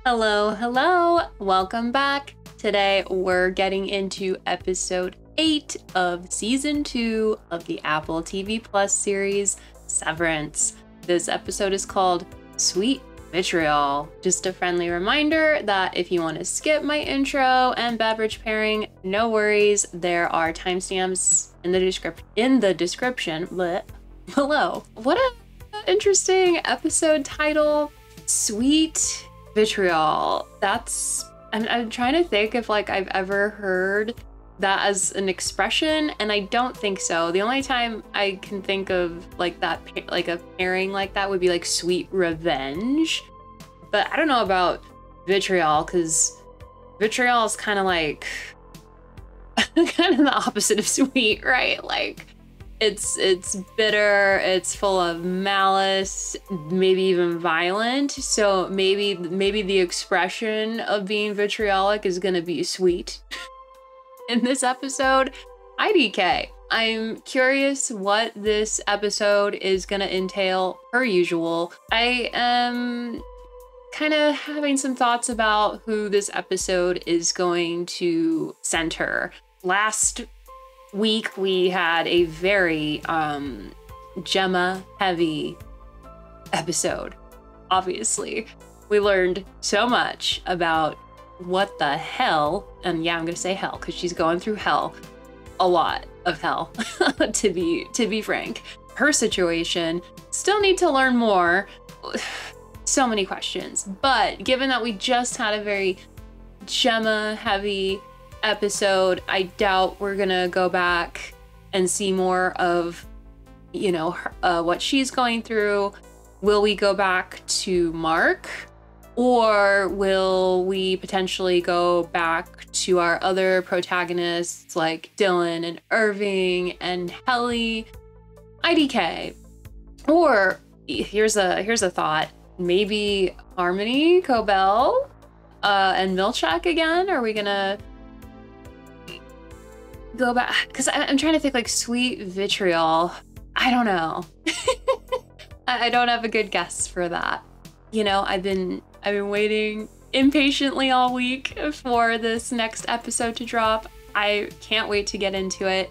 Hello, hello, welcome back. Today we're getting into episode 8 of season 2 of the Apple TV Plus series, Severance. This episode is called Sweet Vitriol. Just a friendly reminder that if you want to skip my intro and beverage pairing, no worries. There are timestamps in the description below. What an interesting episode title, Sweet Vitriol. I'm trying to think if I've ever heard that as an expression, and I don't think so. The only time I can think of that, a pairing like that, would be sweet revenge. But I don't know about vitriol, because vitriol is kind of the opposite of sweet, right? It's bitter, it's full of malice, maybe even violent. So maybe the expression of being vitriolic is gonna be sweet. In this episode, IDK. I'm curious what this episode is gonna entail per usual. I am kind of having some thoughts about who this episode is going to center. Last week we had a very Gemma heavy episode. Obviously, we learned so much about what the hell, and yeah, I'm gonna say hell because she's going through hell, a lot of hell to be frank. Her situation, still need to learn more. So many questions, but given that we just had a very Gemma heavy episode, I doubt we're gonna go back and see more of, her, what she's going through. Will we go back to Mark, or will we potentially go back to our other protagonists like Dylan and Irving and Helly, IDK? Or here's a thought, maybe Harmony, Cobell, and Milchak again? Are we gonna go back? Because I'm trying to think sweet vitriol. I don't know. I don't have a good guess for that. I've been waiting impatiently all week for this next episode to drop. I can't wait to get into it.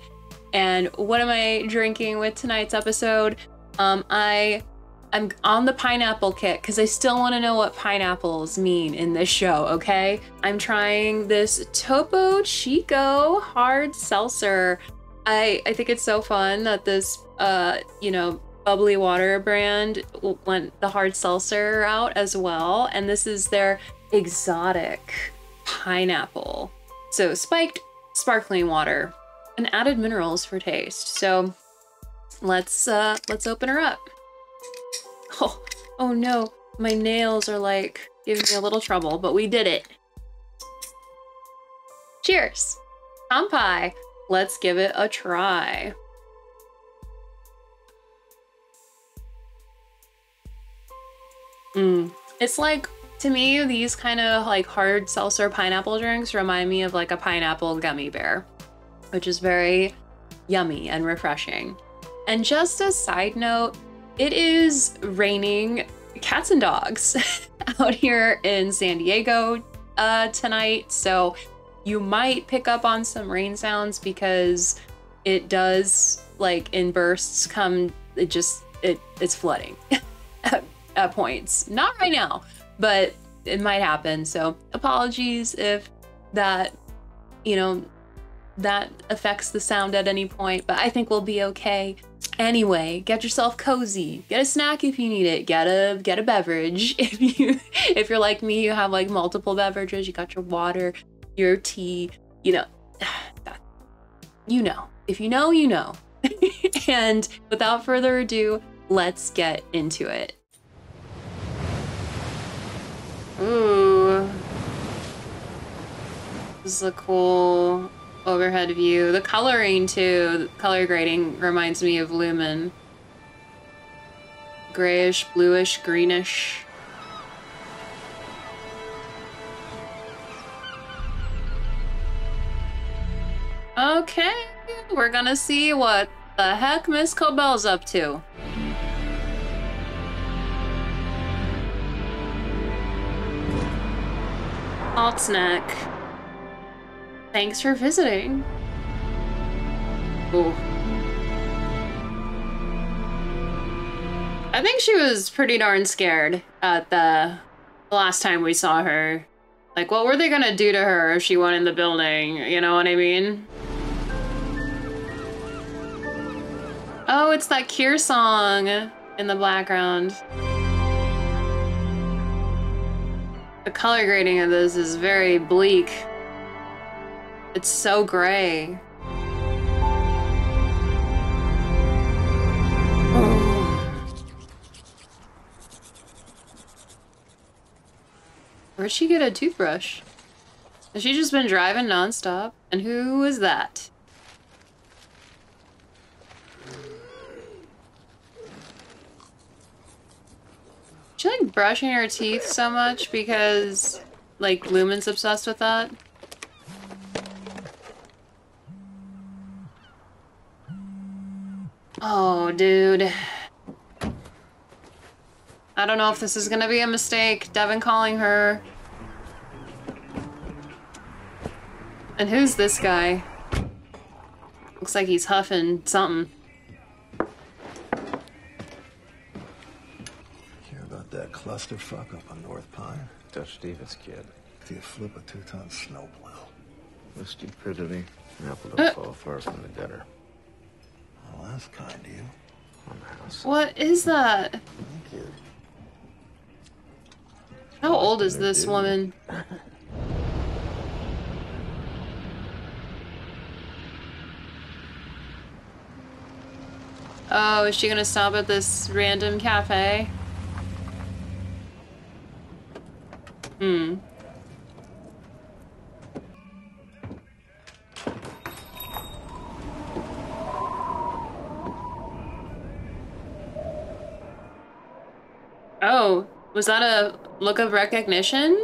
And what am I drinking with tonight's episode? I'm on the pineapple kick because I still want to know what pineapples mean in this show, okay? I'm trying this Topo Chico hard seltzer. I think it's so fun that this, bubbly water brand went the hard seltzer out as well. And this is their exotic pineapple. So spiked sparkling water and added minerals for taste. So let's open her up. Oh no, my nails are giving me a little trouble, but we did it. Cheers. Kampai. Let's give it a try. It's to me, these kind of hard seltzer pineapple drinks remind me of a pineapple gummy bear, which is very yummy and refreshing. And just a side note, it is raining cats and dogs out here in San Diego tonight, so you might pick up on some rain sounds because it does in bursts come. It's flooding at points. Not right now, but it might happen. So apologies if that that affects the sound at any point, but I think we'll be okay. Anyway, get yourself cozy. Get a snack if you need it. Get a beverage if you're like me. You have multiple beverages. You got your water, your tea. If you know, you know. And without further ado, let's get into it. Ooh, this is a cool overhead view. The coloring too, the color grading reminds me of Lumen. Grayish, bluish, greenish. Okay, we're gonna see what the heck Miss Cobell's up to. Alt snack. Thanks for visiting. Ooh. I think she was pretty darn scared at the last time we saw her. Like, what were they gonna do to her if she went in the building? You know what I mean? Oh, it's that Cure song in the background. The color grading of this is very bleak. It's so gray. Where'd she get a toothbrush? Has she just been driving nonstop? And who is that? She like brushing her teeth so much because like Lumen's obsessed with that. Oh, dude. I don't know if this is gonna be a mistake. Devin calling her. And who's this guy? Looks like he's huffing something. Hear about that clusterfuck up on North Pine? Dutch Stevens kid. Do you flip a 2-ton snowplow? The stupidity. An apple don't fall far from the gutter. Well, that's kind of you. On the house. What is that? Thank you. How old is this woman? Oh, is she gonna stop at this random cafe? Hmm. Oh, was that a look of recognition?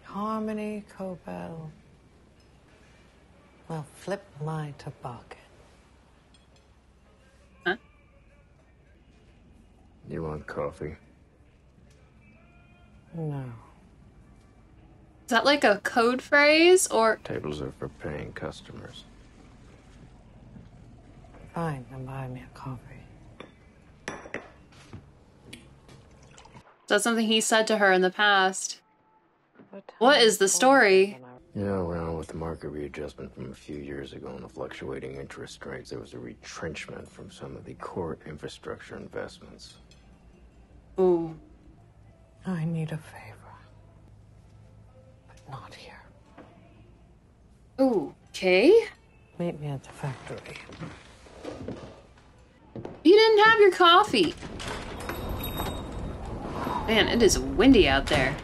Harmony, Cobell. Well, flip my toboggan. Huh? You want coffee? No. Is that like a code phrase or? Tables are for paying customers. Fine, then buy me a coffee. Is that something he said to her in the past? What is the story? You know, around with the market readjustment from a few years ago and the fluctuating interest rates, there was a retrenchment from some of the core infrastructure investments. Ooh. I need a favor. But not here. Ooh, okay. Meet me at the factory. You didn't have your coffee. Man, it is windy out there.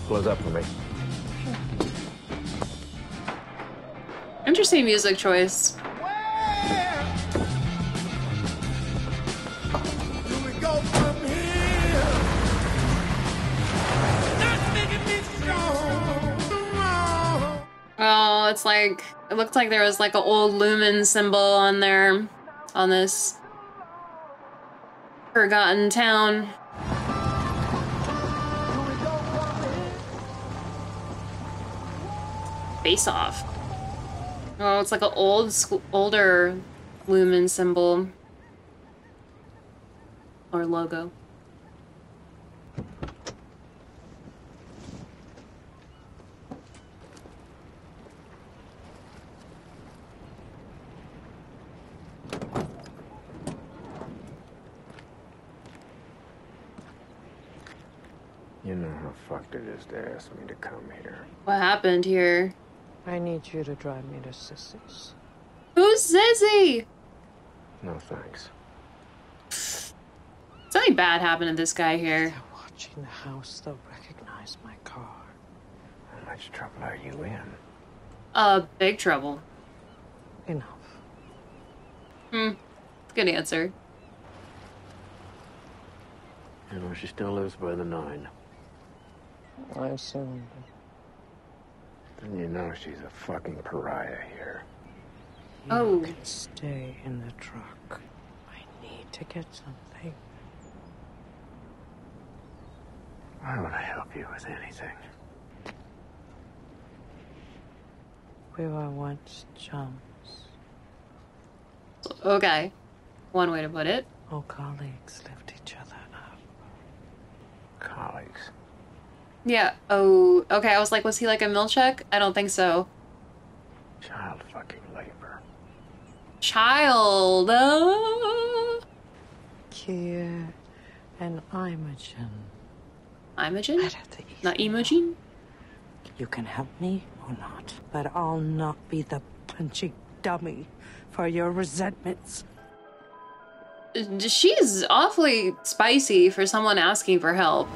Close up for me. Interesting music choice. Oh, it's like, it looked like there was like an old Lumen symbol on there, on this forgotten town. Face off. Oh, it's like an older Lumen symbol or logo. You know how fucked it is to ask me to come here. What happened here? I need you to drive me to Sissy's. Who's Zizzy? No thanks. Something bad happened to this guy here. They're watching the house. They'll recognize my car. How much trouble are you in? Big trouble. Enough. Good answer. You know, she still lives by the 9. I surrender. Then you know she's a fucking pariah here. Oh. You can stay in the truck. I need to get something. Why would I help you with anything? We were once chums. Okay. One way to put it. Old colleagues lift each other up. Colleagues. Yeah. Oh, okay. I was like, was he like a Milchek? I don't think so. Child fucking labor. Child. Kier and Imogen. Imogen? Better the evil. Not Imogen? You can help me or not, but I'll not be the punching dummy for your resentments. She's awfully spicy for someone asking for help.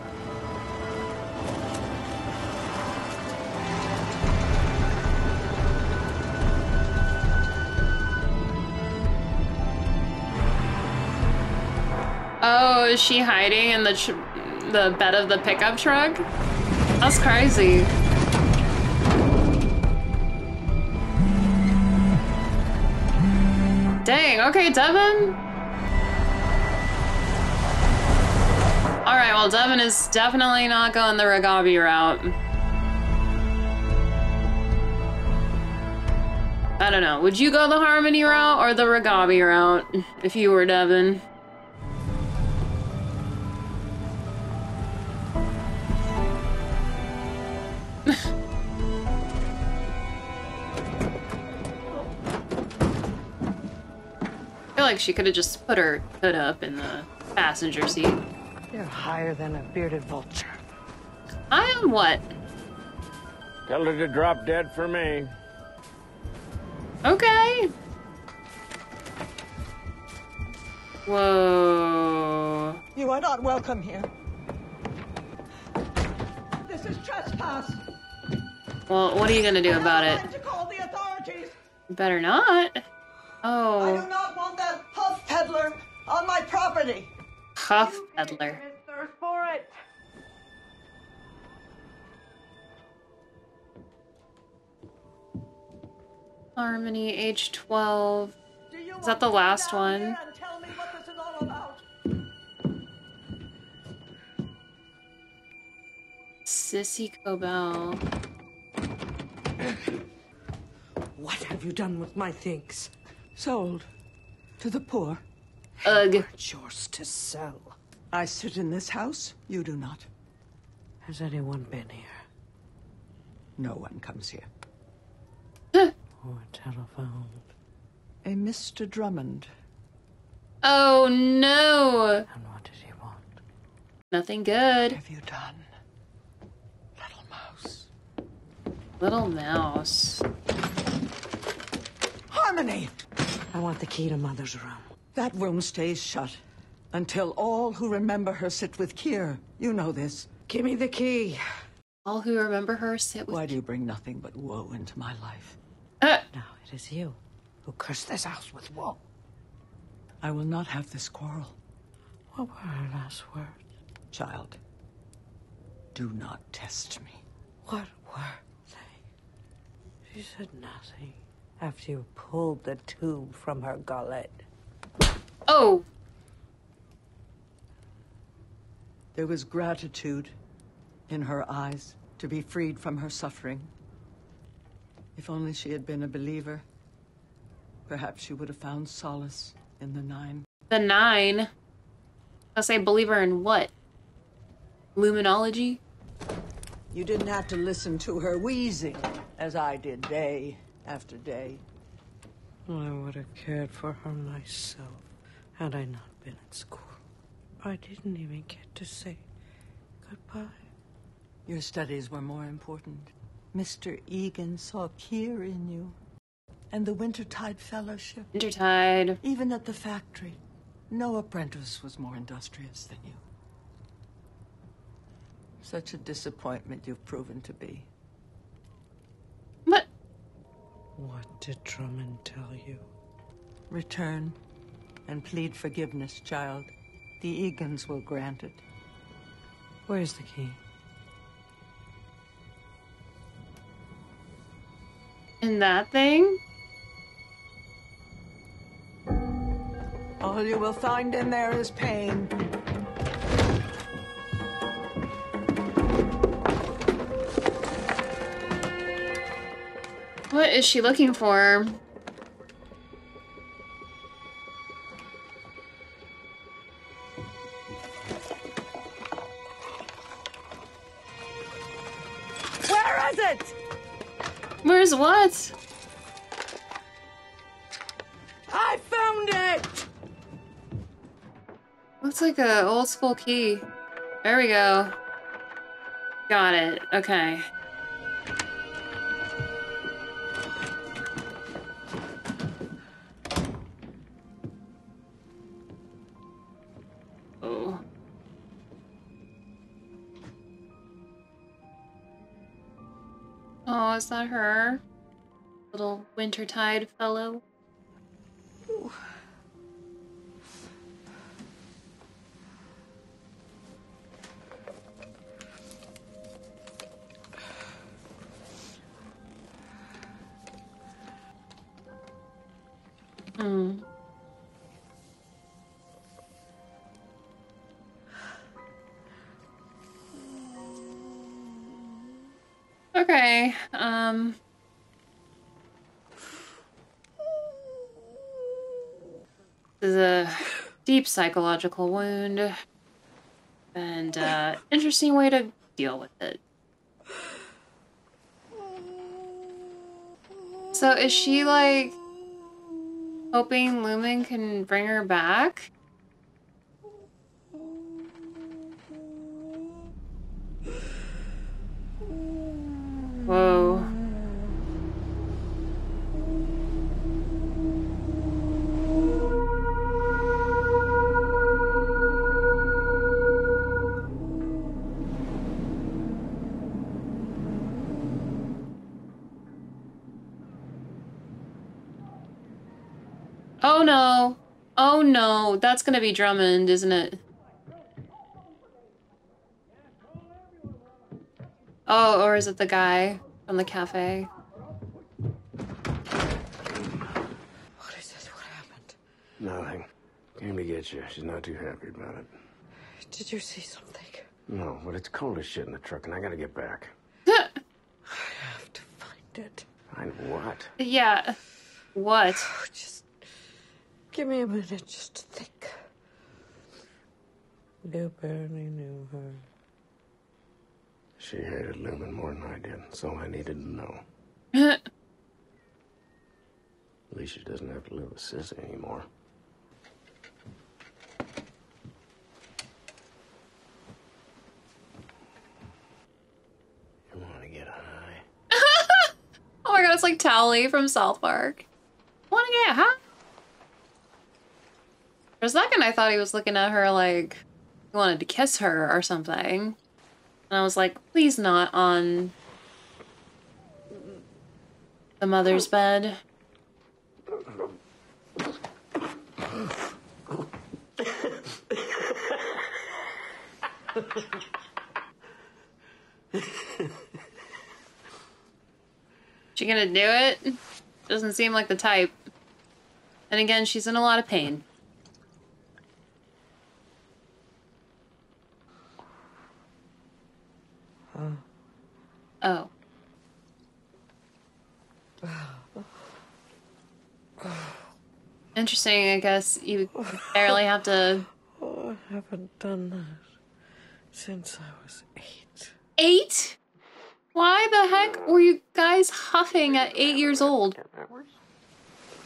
Oh, is she hiding in the bed of the pickup truck? That's crazy. Dang, okay, Devin. Alright, well, Devin is definitely not going the Ragabi route. I don't know. Would you go the Harmony route or the Ragabi route if you were Devin? I feel like she could have just put her hood up in the passenger seat. You're higher than a bearded vulture. I am what? Tell her to drop dead for me. Okay. Whoa. You are not welcome here. This is trespass. Well, what are you gonna do about it? I have to call the authorities. You better not. I Oh, do not want that huff peddler on my property. Huff peddler. Thirst for it. Harmony, age 12. Do you Is that want the to last come down one? here and tell me what this is all about? Sissy Cobell. What have you done with my things? Sold to the poor. Ugh. It's yours to sell. I sit in this house. You do not. Has anyone been here? No one comes here. Or telephoned? A Mr. Drummond. Oh no. And what did he want? Nothing good. Have you done, little mouse? Little mouse. Harmony! I want the key to Mother's room. That room stays shut until all who remember her sit with Kier. You know this. Give me the key. All who remember her sit with. Why do you bring nothing but woe into my life? Now it is you who cursed this house with woe. I will not have this quarrel. What were her last words? Child, do not test me. What were they? She said nothing after you pulled the tube from her gullet. Oh. There was gratitude in her eyes to be freed from her suffering. If only she had been a believer, perhaps she would have found solace in the 9. The 9. I'll say believer in what? Luminology? You didn't have to listen to her wheezing, as I did day after day. I would have cared for her myself had I not been at school. I didn't even get to say goodbye. Your studies were more important. Mr. Egan saw Kier in you, and the Wintertide Fellowship. Intertide. Even at the factory, no apprentice was more industrious than you. Such a disappointment you've proven to be. What? What did Drummond tell you? Return and plead forgiveness, child. The Egans will grant it. Where's the key? In that thing? All you will find in there is pain. What is she looking for? Where is it? Where's what? I found it! Looks like a old school key. There we go. Got it. Okay. Oh. Oh, is that her? Little wintertide fellow? Hmm. Okay, this is a deep psychological wound, and, interesting way to deal with it. So is she, like, hoping Lumen can bring her back? Whoa. Oh no. Oh no. That's gonna be Drummond, isn't it? Oh, or is it the guy from the cafe? What is it? What happened? Nothing. Came to get you. She's not too happy about it. Did you see something? No, but it's cold as shit in the truck, and I gotta get back. I have to find it. Find what? Yeah. What? Oh, just give me a minute just to think. You barely knew her. She hated Lumen more than I did. That's all I needed to know. At least she doesn't have to live with Sissy anymore. You want to get high? Oh my god, it's like Tally from South Park. Wanna get high? For a second, I thought he was looking at her like he wanted to kiss her or something. And I was like, please not on the mother's bed. She gonna do it? Doesn't seem like the type. And again, she's in a lot of pain. Oh. Interesting, I guess you barely have to... Oh, I haven't done that since I was 8. 8? Why the heck were you guys huffing at 8 years old?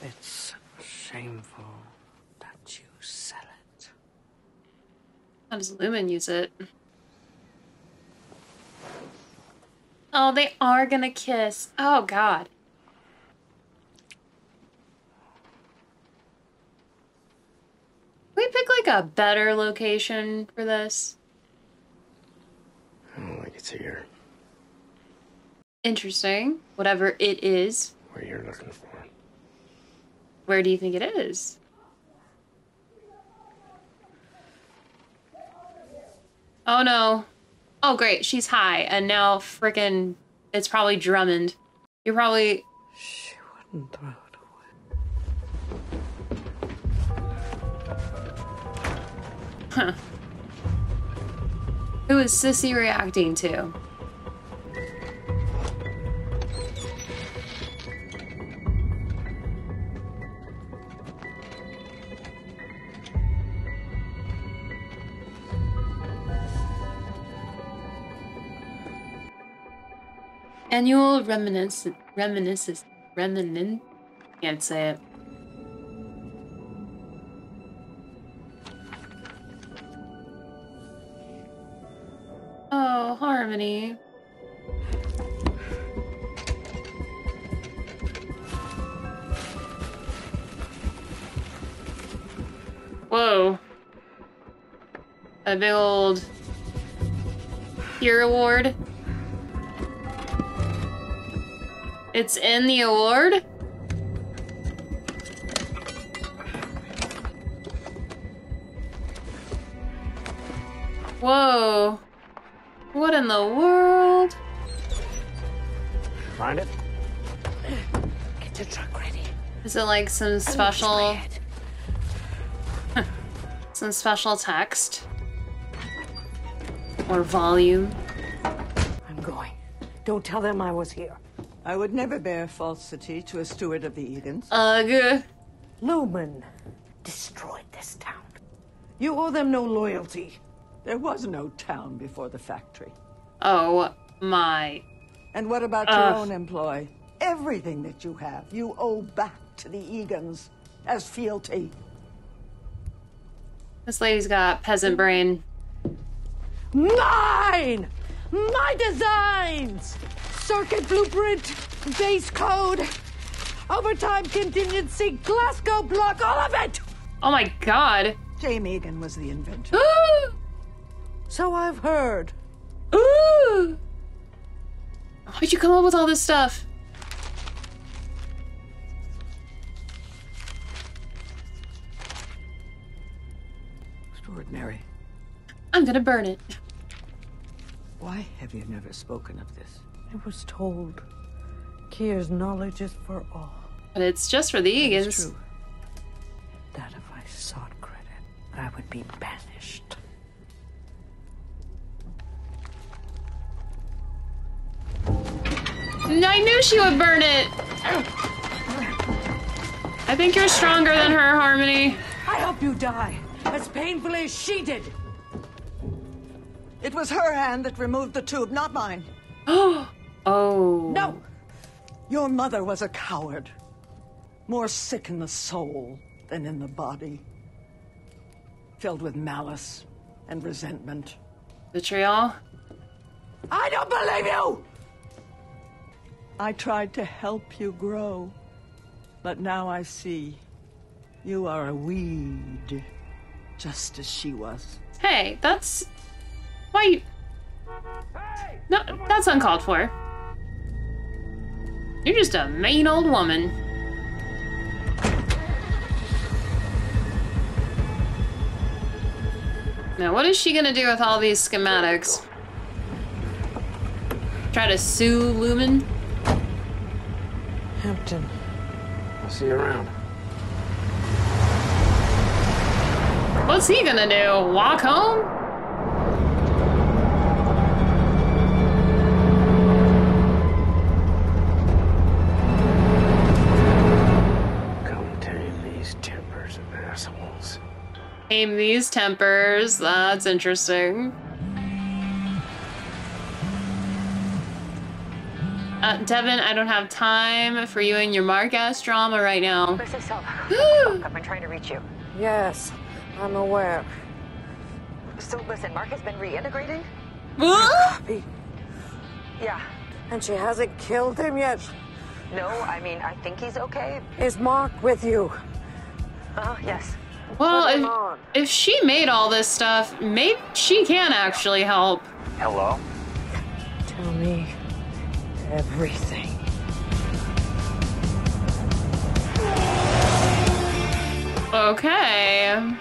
It's shameful that you sell it. How does Lumen use it? Oh, they are gonna kiss. Oh, God. Can we pick, like, a better location for this? I don't like it's here. Interesting. Whatever it is. What you're looking for. Where do you think it is? Oh, no. Oh, great. She's high. And now frickin' it's probably Drummond. You're probably... She wouldn't throw it away. Huh. Who is Sissy reacting to? Annual reminiscence. Can't say it. Oh, Harmony. Whoa. A big old peer award. It's in the award? Whoa. What in the world? Find it? Get your truck ready. Is it like some special... some special text? Or volume? I'm going. Don't tell them I was here. I would never bear falsity to a steward of the Egans. Ugh. Lumen destroyed this town. You owe them no loyalty. There was no town before the factory. Oh my. And what about your own employ? Everything that you have, you owe back to the Egans as fealty. This lady's got peasant brain. Mine! My designs! Circuit blueprint, base code, overtime contingency, Glasgow block, all of it! Oh my god. James Egan was the inventor. So I've heard. Ooh! How'd you come up with all this stuff? Extraordinary. I'm gonna burn it. Why have you never spoken of this? I was told Kier's knowledge is for all. But it's just for the Egans. It's true. That if I sought credit, I would be banished. I knew she would burn it! I think you're stronger than her, Harmony. I hope you die as painfully as she did. It was her hand that removed the tube, not mine. Oh. No! Your mother was a coward. More sick in the soul than in the body. Filled with malice and resentment. Vitriol? I don't believe you! I tried to help you grow, but now I see you are a weed, just as she was. Hey, that's... Why? No, that's uncalled for. You're just a mean old woman. Now, what is she gonna do with all these schematics? Try to sue Lumen? Hampton. I'll see you around. What's he gonna do? Walk home? Come tame these tempers of assholes. Tame these tempers. That's interesting. Devin, I don't have time for you and your Mark-ass drama right now. Listen, Sel. I've been trying to reach you. Yes, I'm aware. So, listen, Mark has been reintegrating? Copy. Yeah. And she hasn't killed him yet. No, I mean, I think he's okay. Is Mark with you? Yes. Well, if she made all this stuff, maybe she can actually help. Hello? Tell me everything. Okay.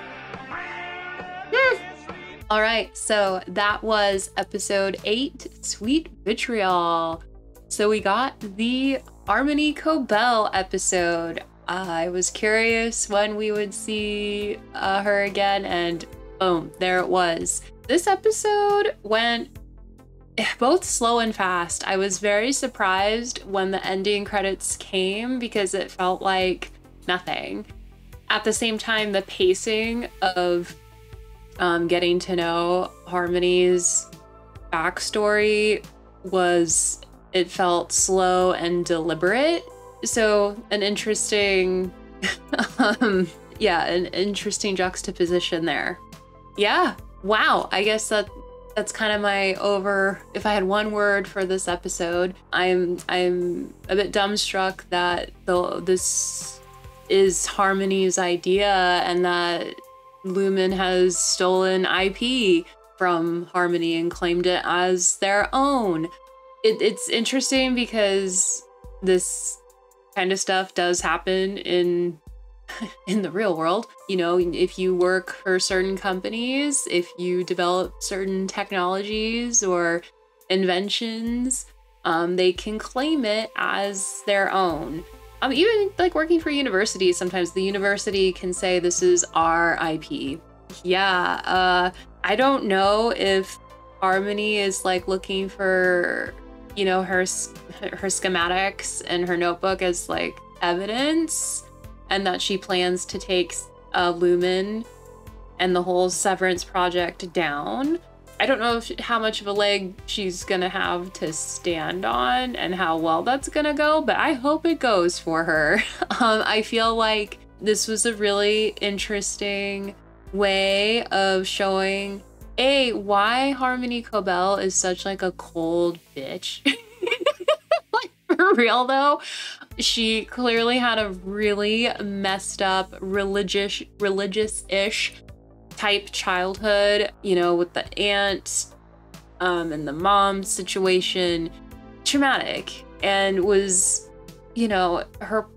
All right, so that was episode 8, Sweet Vitriol. So we got the Harmony Cobell episode. I was curious when we would see her again, and boom, there it was. This episode went both slow and fast. I was very surprised when the ending credits came because it felt like nothing. At the same time, the pacing of getting to know Harmony's backstory it felt slow and deliberate. So an interesting, an interesting juxtaposition there. Yeah, wow. I guess that's kind of my if I had one word for this episode, I'm a bit dumbstruck that this is Harmony's idea and that Lumen has stolen IP from Harmony and claimed it as their own. It's interesting because this kind of stuff does happen in the real world. You know, if you work for certain companies, if you develop certain technologies or inventions, they can claim it as their own. Even like working for universities, sometimes the university can say this is our IP. Yeah, I don't know if Harmony is like looking for, you know, her schematics and her notebook as like evidence, and that she plans to take Lumen and the whole Severance project down. I don't know how much of a leg she's gonna have to stand on and how well that's gonna go, but I hope it goes for her. I feel like this was a really interesting way of showing why Harmony Cobell is such like a cold bitch. Like for real though, she clearly had a really messed up religious-ish type childhood, you know, with the aunt and the mom situation. Traumatic, and was, you know, her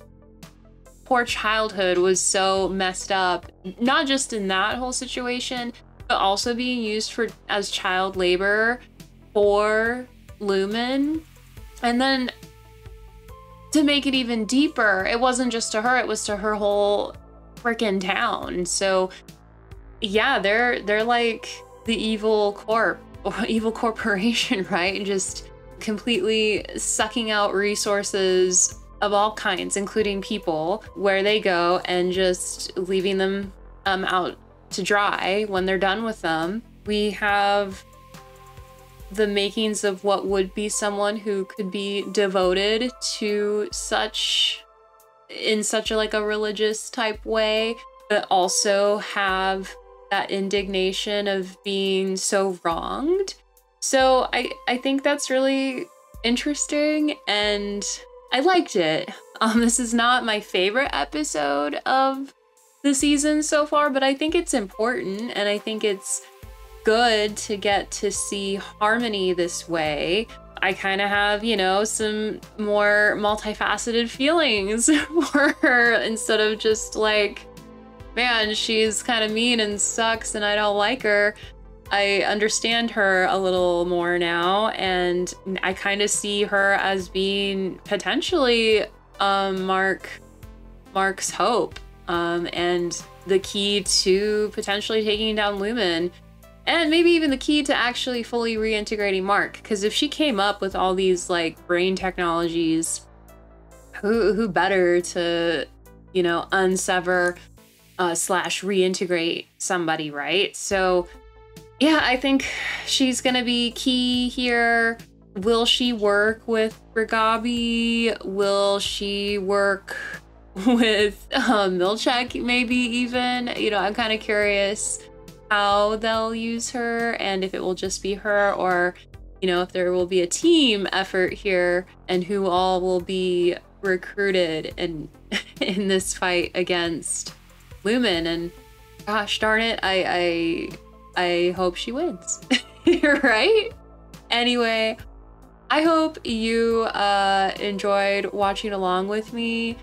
poor childhood was so messed up, not just in that whole situation, but also being used as child labor for Lumen. And then to make it even deeper, it wasn't just to her, it was to her whole freaking town. So yeah, they're like the evil corporation, right? Just completely sucking out resources of all kinds, including people, where they go and just leaving them out to dry when they're done with them. We have the makings of what would be someone who could be devoted to in such a like a religious type way, but also have that indignation of being so wronged. So I think that's really interesting, and I liked it. This is not my favorite episode of the season so far, but I think it's important, and I think it's good to get to see Harmony this way. I kind of have, you know, some more multifaceted feelings for her, instead of just like, man, she's kind of mean and sucks and I don't like her. I understand her a little more now, and I kind of see her as being potentially Mark's hope, and the key to potentially taking down Lumen, and maybe even the key to actually fully reintegrating Mark. Because if she came up with all these like brain technologies, who better to, you know, unsever / reintegrate somebody, right? So yeah, I think she's gonna be key here. Will she work with Rigabi? Will she work with Milchek maybe even? You know, I'm kind of curious how they'll use her, and if it will just be her, or, you know, if there will be a team effort here, and who all will be recruited in this fight against Lumen. And gosh darn it, I hope she wins. Right? Anyway, I hope you enjoyed watching along with me.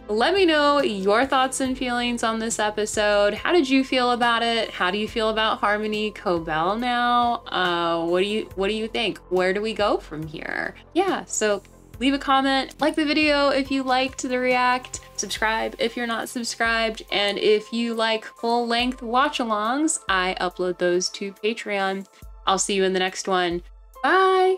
Let me know your thoughts and feelings on this episode. How did you feel about it? How do you feel about Harmony Cobell now? What do you think? Where do we go from here? Yeah, so leave a comment, like the video if you liked the react, subscribe if you're not subscribed, and if you like full-length watch-alongs, I upload those to Patreon. I'll see you in the next one. Bye!